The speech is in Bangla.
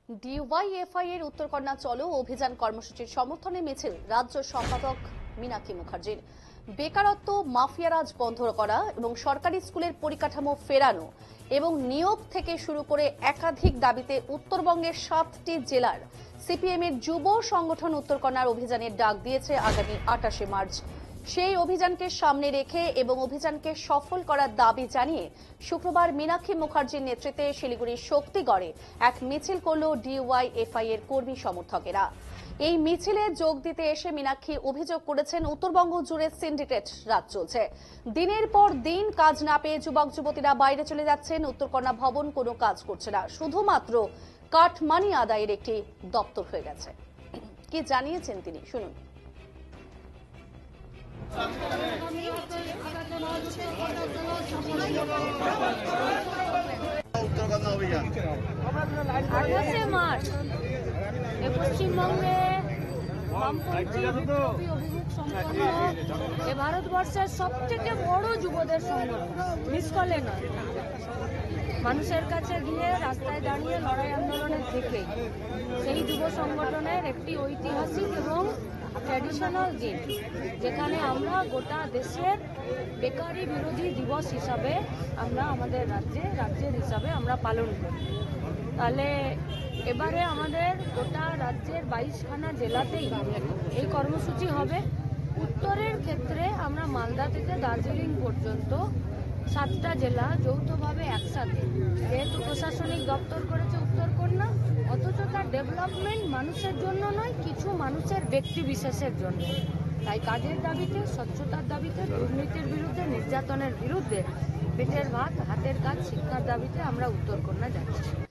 ডিওয়াইএফআই এর উত্তরকন্যা চলো অভিযান কর্মসূচির সমর্থনে মিছিল রাজ্য সম্পাদক মীনাক্ষী মুখার্জির। বেকারত্ব মাফিয়ারাজ বন্ধ করা এবং সরকারি স্কুলের পরিকাঠামো ফেরানো এবং নিয়োগ থেকে শুরু করে একাধিক দাবিতে উত্তরবঙ্গের 7টি জেলার সিপিএম এর যুব সংগঠন উত্তরকন্যার অভিযানের ডাক দিয়েছে আগামী 28শে মার্চ। সেই অভিযানকে সামনে রেখে এবং অভিযানকে সফল করার দাবি জানিয়ে শুক্রবার মীনাক্ষী মুখার্জির নেতৃত্বে শিলিগুড়ির শক্তিগড়ে এক মিছিল করল ডিওয়াইএফআই এর কর্মী সমর্থকেরা। এই মিছিলে যোগ দিতে এসে মীনাক্ষী অভিযোগ করেছেন, উত্তরবঙ্গ জুড়ে সিন্ডিকেট রাজ চলছে। দিনের পর দিন কাজ না পেয়ে যুবক যুবতীরা বাইরে চলে যাচ্ছেন। উত্তরকন্যা ভবন কোনো কাজ করছে না, শুধুমাত্র কাটমানি আদায়ের একটি দপ্তর হয়ে গেছে। কি জানিয়েছেন তিনি, শুনুন। পশ্চিমবঙ্গে বামপন্থী বিপ্লবী অভিযোগ সম্পন্ন এ ভারতবর্ষের সব থেকে বড় যুবদের সংগঠন, মিসকলে নয়, মানুষের কাছে গিয়ে রাস্তায় দাঁড়িয়ে লড়াই আন্দোলনের থেকে সেই যুব সংগঠনের একটি ঐতিহাসিক এবং ট্র্যাডিশনাল দিন, যেখানে আমরা গোটা দেশের বেকারি বিরোধী দিবস হিসাবে আমরা আমাদের রাজ্যের হিসাবে আমরা পালন করি। তাহলে এবারে আমাদের গোটা রাজ্যের 22খানা জেলাতেই এই কর্মসূচি হবে। উত্তরের ক্ষেত্রে আমরা মালদা থেকে দার্জিলিং পর্যন্ত 7টা জেলা যৌথভাবে একসাথে, যেহেতু প্রশাসনিক দপ্তর করেছে উত্তরকন্যা, অথচ তার ডেভেলপমেন্ট মানুষের জন্য নয়, কিছু মানুষের ব্যক্তি বিশেষের জন্য। তাই কাজের দাবিতে, স্বচ্ছতার দাবিতে, দুর্নীতির বিরুদ্ধে, নির্যাতনের বিরুদ্ধে, পেটের ভাত হাতের কাজ শিক্ষার দাবিতে আমরা উত্তরকন্যা যাচ্ছি।